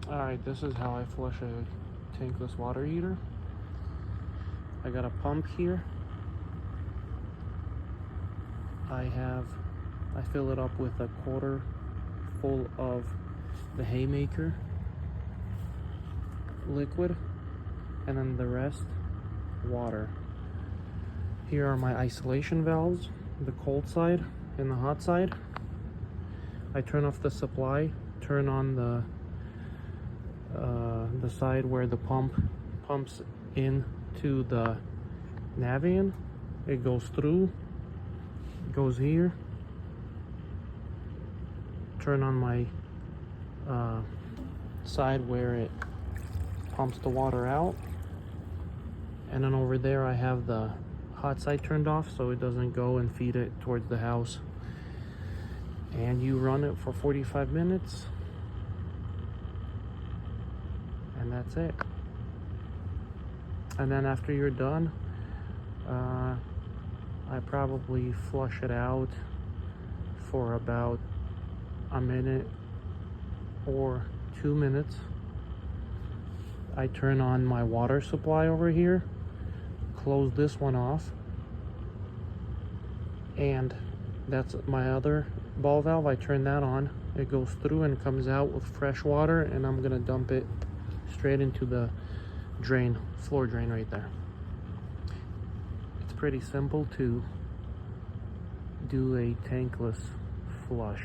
Alright, this is how I flush a tankless water heater. I got a pump here. I fill it up with a quarter full of the Haymaker liquid, and then the rest water. Here are my isolation valves, the cold side and the hot side. I turn off the supply, turn on the side where the pump pumps into the Navian. It goes through, goes here. Turn on my side where it pumps the water out, and then over there I have the hot side turned off so it doesn't go and feed it towards the house. And you run it for 45 minutes, and that's it. And then after you're done, I probably flush it out for about a minute or 2 minutes. I turn on my water supply over here, close this one off, and that's my other ball valve. I turn that on, it goes through and comes out with fresh water, and I'm gonna dump it straight into the drain, floor drain right there. It's pretty simple to do a tankless flush.